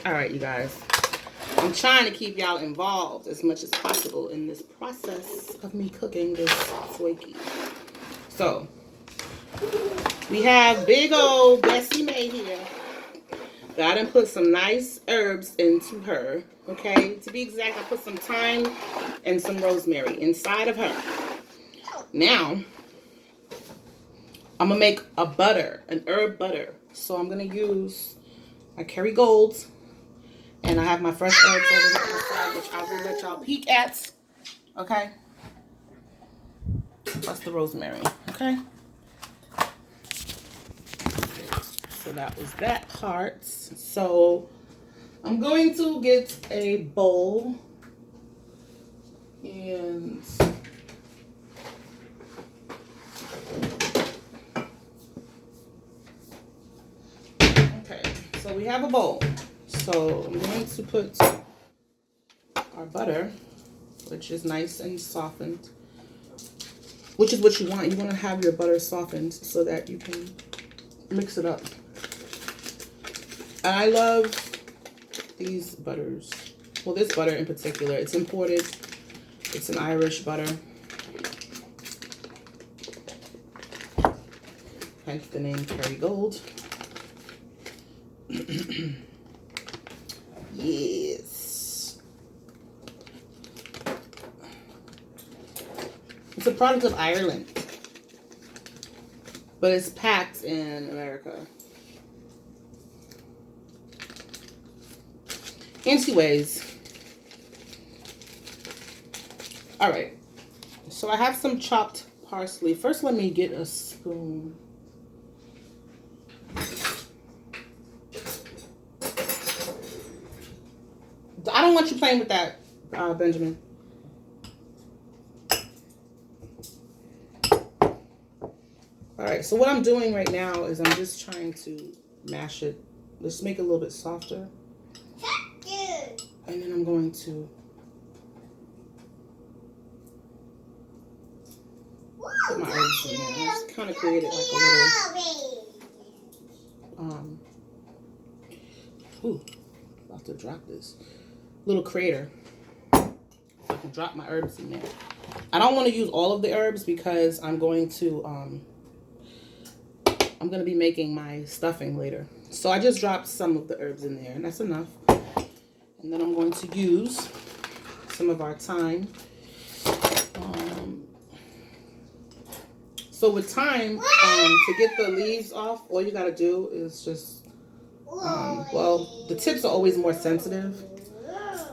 All right, you guys. I'm trying to keep y'all involved as much as possible in this process of me cooking this flakey. So, we have big old Bessie May here. I done put some nice herbs into her. Okay, to be exact, I put some thyme and some rosemary inside of her. Now, I'm gonna make a butter, an herb butter. So I'm gonna use my Kerrygold, and I have my fresh herbs over here on the side, which I will let y'all peek at. Okay, plus the rosemary. Okay. So that was that part. So I'm going to get a bowl and okay, so we have a bowl. So I'm going to put our butter, which is nice and softened, which is what you want. You want to have your butter softened so that you can mix it up. I love these butters. Well, this butter in particular, it's imported. It's an Irish butter. Hence the name Kerrygold. Yes. It's a product of Ireland, but it's packed in America. Anyways, all right, so I have some chopped parsley. First, let me get a spoon. I don't want you playing with that, Benjamin. All right, so what I'm doing right now is I'm just trying to mash it. Let's make it a little bit softer. And then I'm going to put my herbs in there. I just kind of created like a little, ooh, about to drop this. Little crater. So I can drop my herbs in there. I don't want to use all of the herbs because I'm going to be making my stuffing later. So I just dropped some of the herbs in there, and that's enough. And then I'm going to use some of our thyme. So with thyme, to get the leaves off, all you gotta do is just, well, the tips are always more sensitive.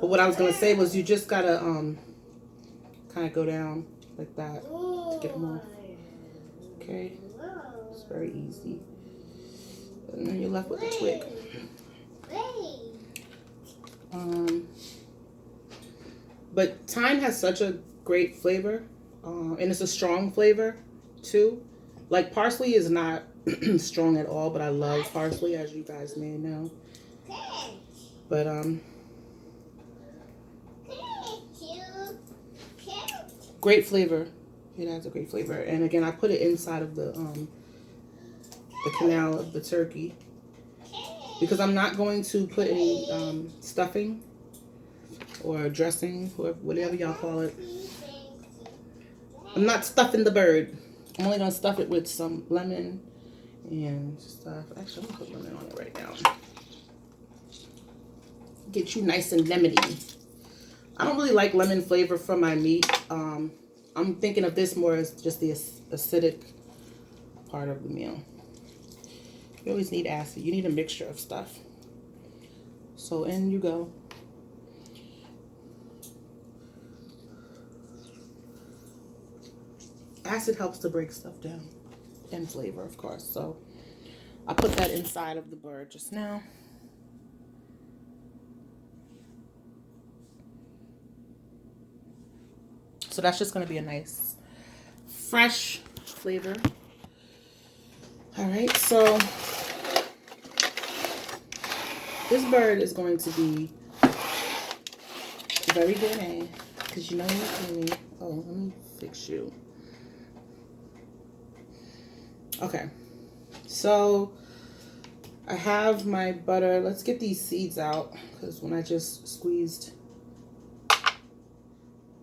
But what I was gonna say was you just gotta kind of go down like that to get them off. Okay, it's very easy. And then you're left with the twig. But thyme has such a great flavor, and it's a strong flavor too. Like parsley is not strong at all, but I love parsley, as you guys may know. But great flavor. It has a great flavor, and again, I put it inside of the canal of the turkey because I'm not going to put any stuffing or dressing, or whatever y'all call it. I'm not stuffing the bird. I'm only gonna stuff it with some lemon and stuff. Actually, I'm gonna put lemon on it right now. Get you nice and lemony. I don't really like lemon flavor from my meat. I'm thinking of this more as just the acidic part of the meal. You always need acid. You need a mixture of stuff. So in you go. Acid helps to break stuff down, and flavor, of course. So I put that inside of the bird just now. So that's just going to be a nice, fresh flavor. All right, so this bird is going to be very gourmet because you know you're creamy. Oh, let me fix you. Okay, so I have my butter. Let's get these seeds out, because when I just squeezed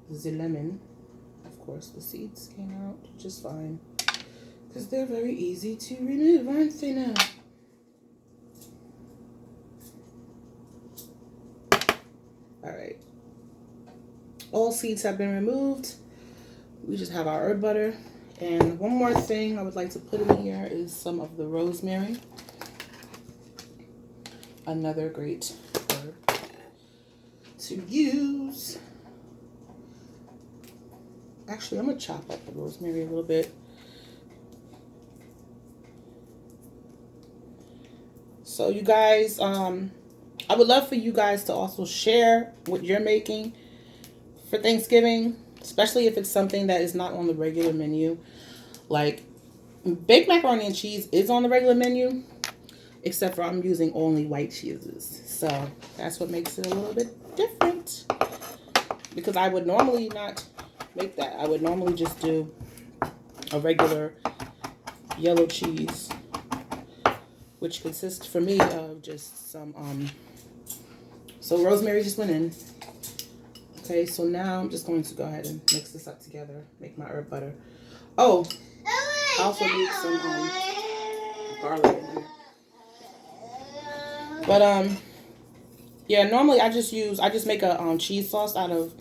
the lemon, of course the seeds came out just fine, because they're very easy to remove, aren't they now? All right, all seeds have been removed. We just have our herb butter. And one more thing I would like to put in here is some of the rosemary. Another great herb to use. Actually, I'm going to chop up the rosemary a little bit. So you guys, I would love for you guys to also share what you're making for Thanksgiving, especially if it's something that is not on the regular menu. Like, baked macaroni and cheese is on the regular menu, except for I'm using only white cheeses. So that's what makes it a little bit different, because I would normally not make that. I would normally just do a regular yellow cheese, which consists for me of just some, so rosemary just went in. Okay, so now I'm just going to go ahead and mix this up together, make my herb butter. Oh, I also need some garlic in here. But yeah, normally I just make a cheese sauce out of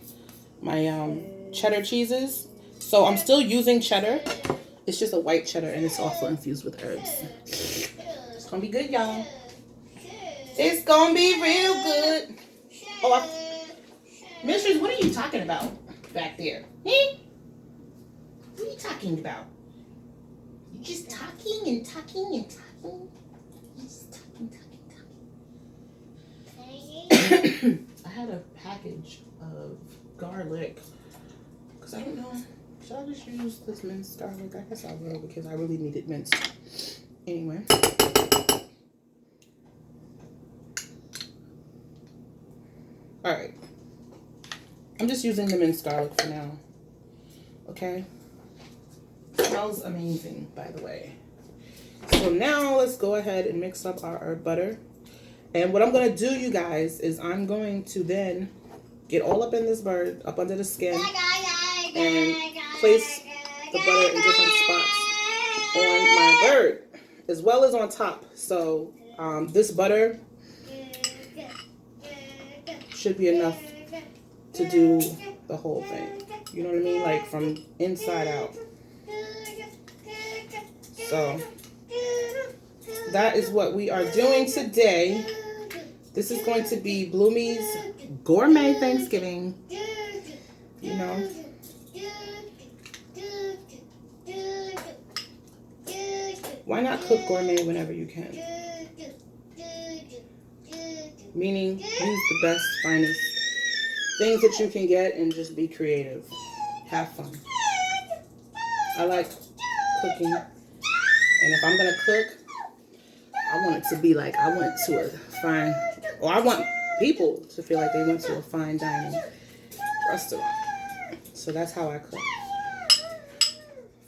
my cheddar cheeses. So I'm still using cheddar. It's just a white cheddar, and it's also infused with herbs. It's gonna be good, y'all. It's gonna be real good. Oh, Mistress, what are you talking about back there? What are you talking about? You just talking and talking and talking. You just talking. I had a package of garlic, because I don't know, should I just use this minced garlic? I guess I will, because I really need it minced. Anyway. Alright. I'm just using the minced garlic for now. Okay? It smells amazing, by the way. So now let's go ahead and mix up our herb butter. And what I'm going to do, you guys, is I'm going to then get all up in this bird, up under the skin, and place the butter in different spots on my bird, as well as on top. So this butter should be enough to do the whole thing. You know what I mean? Like from inside out. So that is what we are doing today. This is going to be Bloomy's Gourmet Thanksgiving. You know. Why not cook gourmet whenever you can? Meaning, use the best, finest things that you can get and just be creative. Have fun. I like cooking. And if I'm going to cook, I want it to be like I went to a fine, or I want people to feel like they went to a fine dining restaurant. So that's how I cook.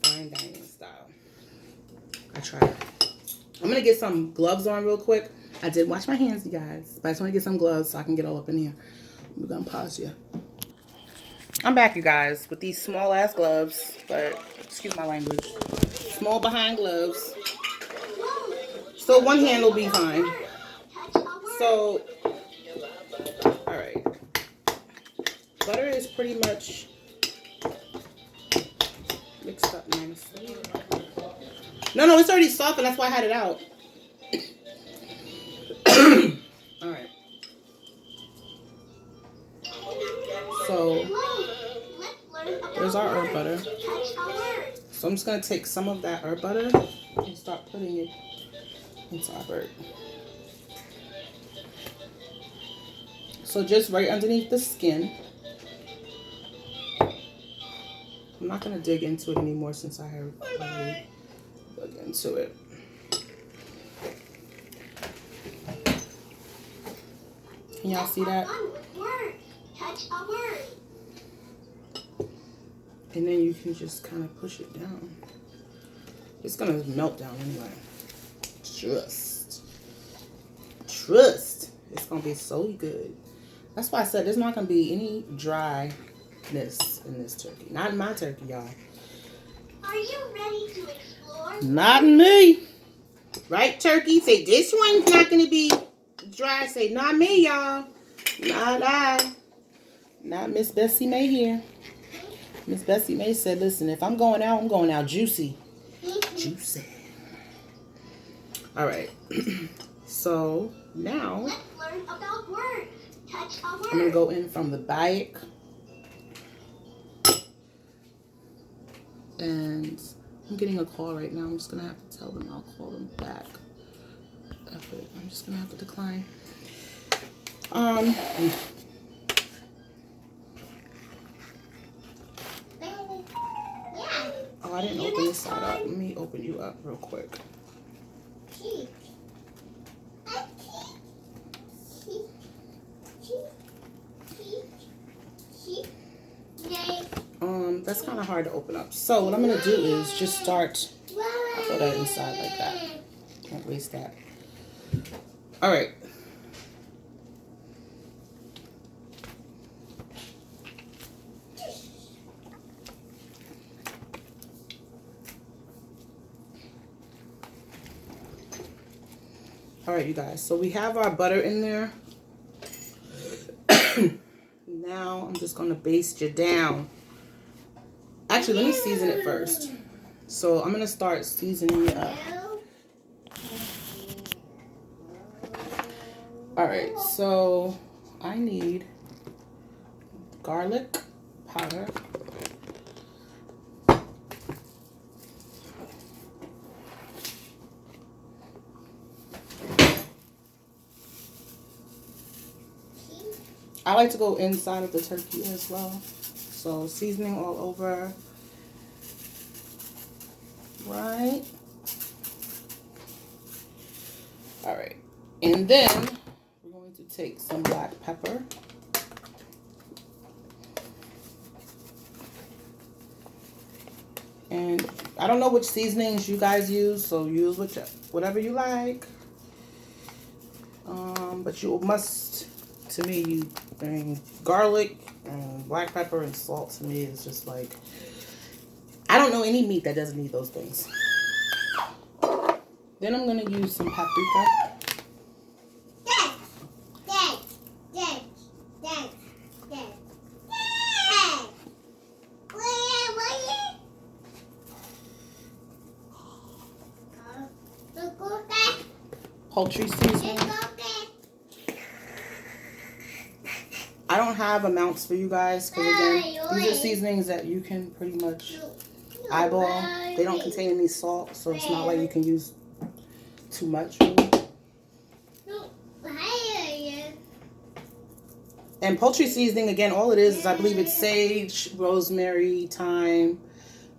Fine dining style. I try. I'm going to get some gloves on real quick. I did wash my hands, you guys. But I just want to get some gloves so I can get all up in here. We're going to pause here. I'm back, you guys, with these small ass gloves. But, excuse my language. Small behind gloves. So one hand will be fine. So, alright. Butter is pretty much mixed up nicely. No, it's already soft, and that's why I had it out. Alright. So, there's our herb butter. So I'm just going to take some of that herb butter and start putting it into our bird. So just right underneath the skin. I'm not going to dig into it anymore since I have already dug into it. Can y'all see that? And then you can just kind of push it down. It's going to melt down anyway. Just. trust. It's going to be so good. That's why I said there's not going to be any dryness in this turkey. Not in my turkey, y'all. Are you ready to explore? Not me. Right, turkey? Say, this one's not going to be dry. Say, not me, y'all. Not I. Not Miss Bessie May here. Miss Bessie May said, listen, if I'm going out juicy. Juicy. All right. So, now, Let's learn about words. Touch a word. I'm going to go in from the back. And I'm getting a call right now. I'm just going to have to tell them I'll call them back. I'm just going to have to decline. Oh, I didn't open this side up. Let me open you up real quick. That's kind of hard to open up. So what I'm going to do is just start. I'll throw that inside like that. Can't waste that. All right. All right, you guys. So we have our butter in there. Now I'm just going to baste you down. Actually, let me season it first. So I'm going to start seasoning it up. All right, so I need garlic powder. I like to go inside of the turkey as well. So seasoning all over. Right. All right. And then we're going to take some black pepper. And I don't know which seasonings you guys use, so use whatever you like. But you must, to me, garlic and black pepper and salt to me is just like, I don't know any meat that doesn't need those things. Then I'm going to use some paprika. Poultry seasoning. I don't have amounts for you guys because again, these are seasonings that you can pretty much eyeball. They don't contain any salt, so it's not like you can use too much. And poultry seasoning, again, all it is I believe it's sage, rosemary, thyme,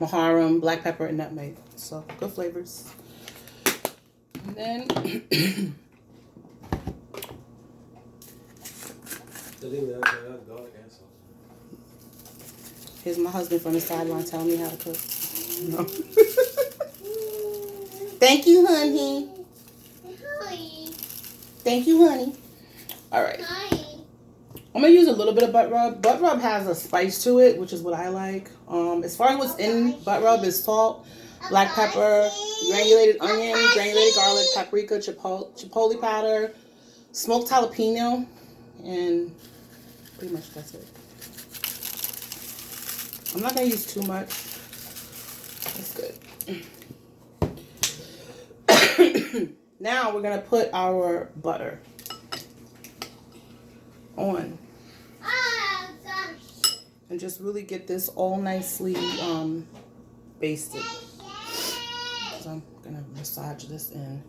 maharam, black pepper, and nutmeg. So good flavors. And then here's my husband from the sideline telling me how to cook. No. Thank you, honey. Thank you, honey. All right. I'm going to use a little bit of butt rub. Butt rub has a spice to it, which is what I like. As far as what's in butt rub is salt, black pepper, granulated onion, granulated garlic, paprika, chipotle powder, smoked jalapeno, and pretty much that's it. I'm not going to use too much. That's good. Now we're going to put our butter on. And just really get this all nicely basted. So I'm going to massage this in.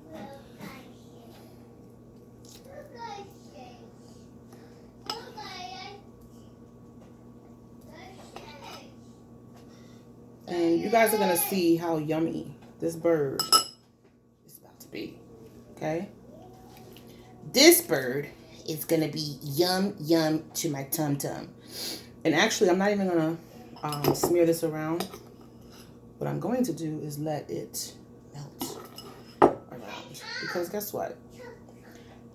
And you guys are going to see how yummy this bird is about to be. Okay? This bird is going to be yum, yum to my tum-tum. And actually, I'm not even going to smear this around. What I'm going to do is let it melt around. Because guess what?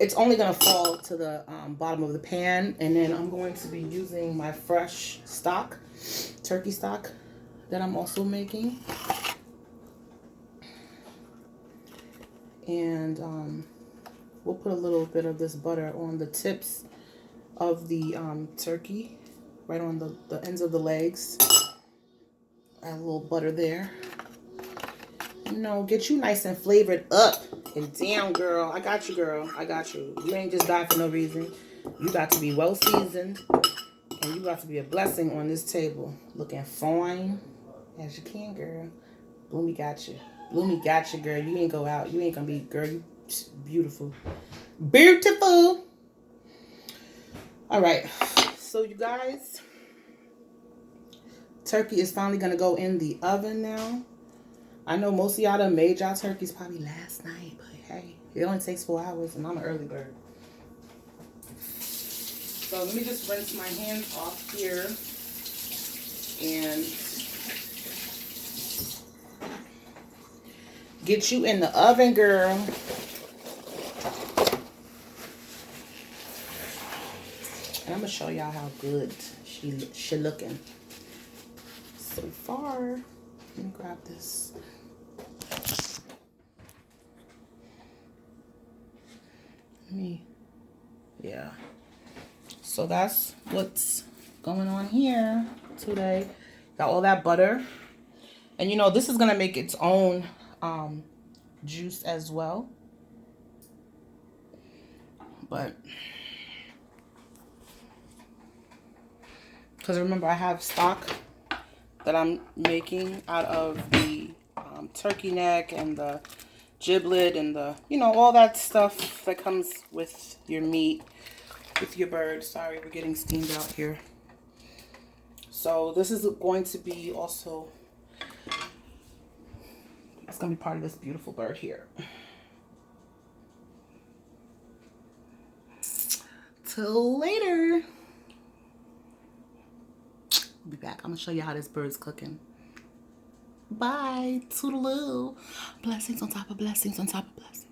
it's only going to fall to the bottom of the pan. And then I'm going to be using my fresh stock, turkey stock, that I'm also making. And we'll put a little bit of this butter on the tips of the turkey, right on the ends of the legs. Add a little butter there. You know, get you nice and flavored up and down, girl. I got you, girl. I got you. You ain't just died for no reason. You got to be well seasoned, and you got to be a blessing on this table. Looking fine as you can, girl. Bloomy got you. Bloomy got you, girl. You ain't go out. You ain't gonna be, girl. You beautiful. Beautiful. All right. So, you guys, turkey is finally gonna go in the oven now. I know most of y'all done made y'all turkeys probably last night, but hey, it only takes 4 hours, and I'm an early bird. So let me just rinse my hands off here and get you in the oven, girl. And I'm gonna show y'all how good she looking so far. Let me grab this. Yeah. So that's what's going on here today. Got all that butter. And you know, this is going to make its own juice as well. But, because remember, I have stock that I'm making out of the turkey neck and the giblet and the, you know, all that stuff that comes with your meat, with your bird. Sorry, we're getting steamed out here. So this is going to be also, it's going to be part of this beautiful bird here. Till later. I'll be back. I'm going to show you how this bird's cooking. Bye. Toodaloo. Blessings on top of blessings on top of blessings.